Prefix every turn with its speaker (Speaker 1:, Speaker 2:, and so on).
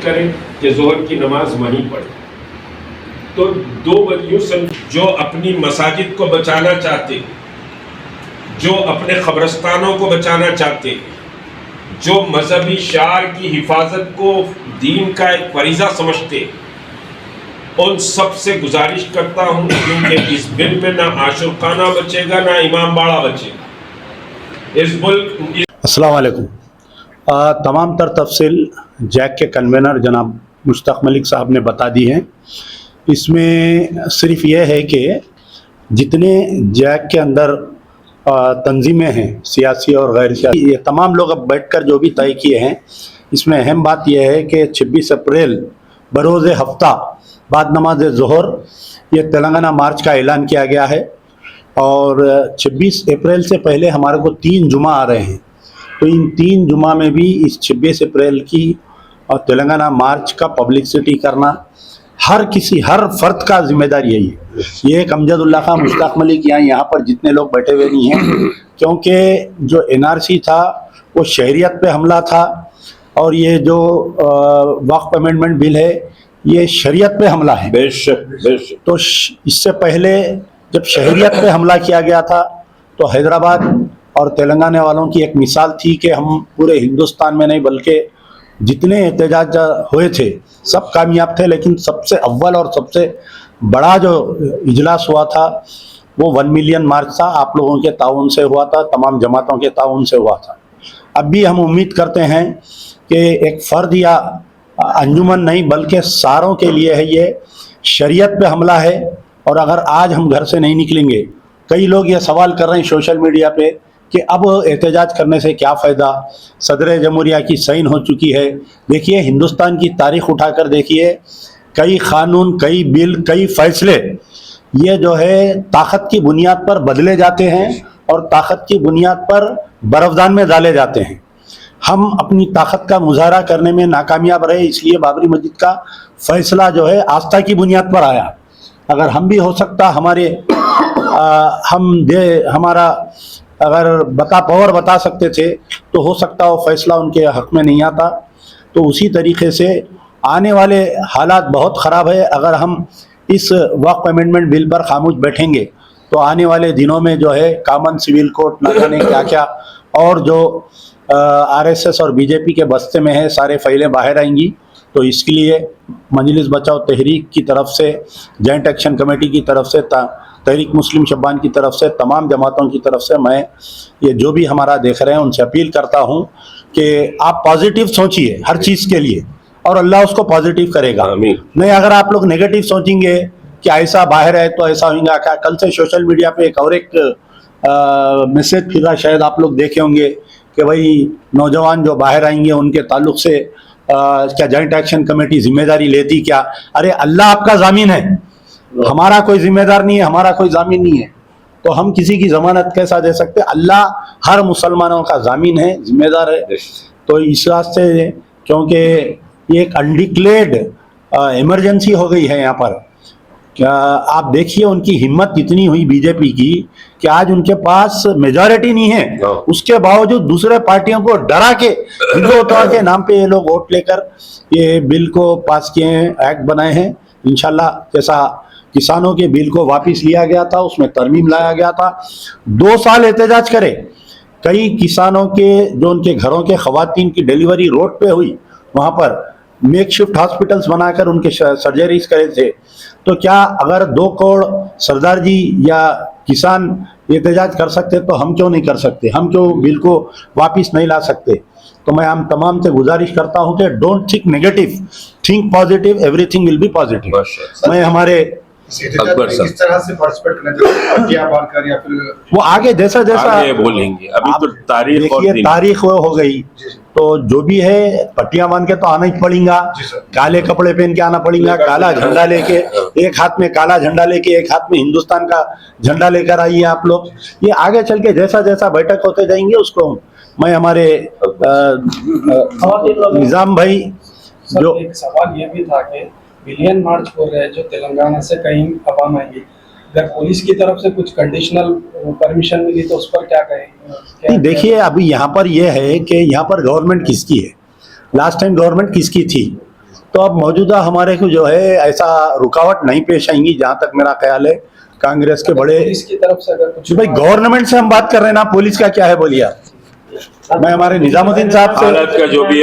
Speaker 1: करें कि जोहर की नमाज वहीं पढ़े। तो दो वजह जो अपनी मसाजिद को बचाना चाहते, जो अपने कब्रस्तानों को बचाना चाहते, जो मजहबी शार की हिफाजत को दीन का एक फरीज़ा समझते, उन सब से गुजारिश करता हूँ क्योंकि इस बिल में ना आशुरखाना बचेगा ना इमाम बाड़ा बचेगा। इस मुल्क
Speaker 2: अस्सलाम वालेकुम। तमाम तर तफसील जैक के कन्वेनर जनाब मुश्ताक मलिक साहब ने बता दी हैं। इसमें सिर्फ यह है कि जितने जैक के अंदर तंजीमें हैं सियासी और गैर सियासी, ये तमाम लोग अब बैठकर जो भी तय किए हैं, इसमें अहम बात यह है कि 26 अप्रैल बरोज़ हफ्ता बाद नमाज ज़ोहर ये तेलंगाना मार्च का ऐलान किया गया है और 26 अप्रैल से पहले हमारे को 3 जुमा आ रहे हैं। तो इन 3 जुमा में भी इस 26 अप्रैल की और तेलंगाना मार्च का पब्लिसिटी करना हर फर्द का जिम्मेदार यही है। ये एक अमजदुल्ला खां, मुश्ताक मलिक यहाँ पर जितने लोग बैठे हुए नहीं हैं, क्योंकि जो NRC था वो शहरियत पे हमला था और ये जो वक्फ अमेंडमेंट बिल है ये शरीयत पे हमला है। बेशक। तो इससे पहले जब शहरियत पे हमला किया गया था तो हैदराबाद और तेलंगाना वालों की एक मिसाल थी कि हम पूरे हिंदुस्तान में नहीं बल्कि जितने एहतजाज हुए थे सब कामयाब थे, लेकिन सबसे अव्वल और सबसे बड़ा जो इजलास हुआ था वो 1 मिलियन मार्च था। आप लोगों के ताउन से हुआ था, तमाम जमातों के ताउन से हुआ था। अब भी हम उम्मीद करते हैं कि एक फ़र्द या अंजुमन नहीं बल्कि सारों के लिए है, ये शरीयत पे हमला है। और अगर आज हम घर से नहीं निकलेंगे, कई लोग ये सवाल कर रहे हैं सोशल मीडिया पे कि अब एहतजाज करने से क्या फ़ायदा, सदर जमहूरिया की साइन हो चुकी है। देखिए, हिंदुस्तान की तारीख़ उठाकर देखिए, कई क़ानून, कई बिल, कई फ़ैसले ये जो है ताकत की बुनियाद पर बदले जाते हैं और ताकत की बुनियाद पर बरफदान में डाले जाते हैं। हम अपनी ताकत का मुजाहरा करने में नाकामयाब रहे, इसलिए बाबरी मस्जिद का फ़ैसला जो है आस्था की बुनियाद पर आया। अगर हम भी हो सकता हमारा अगर बता सकते थे तो हो सकता वो फ़ैसला उनके हक़ में नहीं आता। तो उसी तरीक़े से आने वाले हालात बहुत ख़राब है। अगर हम इस वक्फ अमेंडमेंट बिल पर खामोश बैठेंगे तो आने वाले दिनों में जो है कॉमन सिविल कोड न जाने क्या क्या और जो RSS और BJP के बस्ते में है सारे फाइलें बाहर आएंगी। तो इसके लिए मजलिस बचाओ तहरीक की तरफ से, जॉइंट एक्शन कमेटी की तरफ से, तहरीक मुस्लिम शब्बान की तरफ से, तमाम जमातों की तरफ से मैं ये जो भी हमारा देख रहे हैं उनसे अपील करता हूँ कि आप पॉजिटिव सोचिए हर चीज़ के लिए और अल्लाह उसको पॉजिटिव करेगा। नहीं, अगर आप लोग नेगेटिव सोचेंगे कि ऐसा बाहर है तो ऐसा होगा क्या। कल से सोशल मीडिया पे एक मैसेज फिर रहा, शायद आप लोग देखे होंगे कि भाई नौजवान जो बाहर आएंगे उनके ताल्लुक से क्या जॉइंट एक्शन कमेटी जिम्मेदारी लेती क्या। अरे अल्लाह आपका जामीन है, हमारा कोई जिम्मेदार नहीं है, हमारा कोई जामीन नहीं है। तो हम किसी की जमानत कैसा दे सकते। अल्लाह हर मुसलमानों का जामीन है, जिम्मेदार है। तो इस रास्ते क्योंकि ये एक अनडिक्लेयर्ड इमरजेंसी हो गई है यहाँ पर, क्या आप देखिए उनकी हिम्मत इतनी हुई बीजेपी की कि आज उनके पास मेजॉरिटी नहीं है, उसके बावजूद दूसरे पार्टियों को डरा के हिंदुत्व के नाम पे ये लोग वोट लेकर ये बिल को पास किए हैं, एक्ट बनाए हैं। इंशाल्लाह जैसा किसानों के बिल को वापस लिया गया था, उसमें तरमीम लाया गया था, 2 साल एहतजाज करे। कई किसानों के जो उनके घरों के खवातीन की डिलीवरी रोड पे हुई, वहाँ पर मेकशिफ्ट हॉस्पिटल्स बनाकर उनके सर्जरीज करे थे। तो क्या अगर 2 करोड़ सरदार जी या किसान एहतजाज कर सकते तो हम क्यों नहीं कर सकते, हम क्यों बिल को वापस नहीं ला सकते। तो मैं हम तमाम से गुजारिश करता हूं कि don't think negative, think positive, everything will be positive. मैं हमारे
Speaker 3: किस तरह से पार्टिसिपेट करना चाहिए या फिर वो
Speaker 2: आगे जैसा
Speaker 1: बोलेंगे। अभी तो
Speaker 2: तारीख वो हो गई, तो जो भी है पट्टियां बांध के तो आना ही पड़ेगा, काले कपड़े पहन के आना पड़ेगा, काला झंडा लेके, एक हाथ में काला झंडा लेके एक हाथ में हिंदुस्तान का झंडा लेकर आइए आप लोग। ये आगे चल के जैसा जैसा बैठक होते जाएंगे उसको मैं हमारे निजाम भाई जो
Speaker 4: एक सवाल ये भी था कि मिलियन मार्च हो रहे हैं जो तेलंगाना से कहीं अवाम आएंगी, अगर पुलिस की तरफ से कुछ कंडीशनल परमिशन मिली तो उस पर क्या कहें।
Speaker 2: देखिए, अभी यहाँ पर यह है कि यहाँ पर गवर्नमेंट किसकी है, लास्ट टाइम गवर्नमेंट किसकी थी तो अब मौजूदा हमारे को जो है ऐसा रुकावट नहीं पेश आएंगी, जहाँ तक मेरा ख्याल है। कांग्रेस के बड़े
Speaker 4: पुलिस की तरफ से अगर कुछ
Speaker 2: भाई गवर्नमेंट से हम बात कर रहे हैं ना, पुलिस का क्या है बोलिए आप। मैं हमारे निजामुद्दीन साहब से
Speaker 1: हालत का जो भी है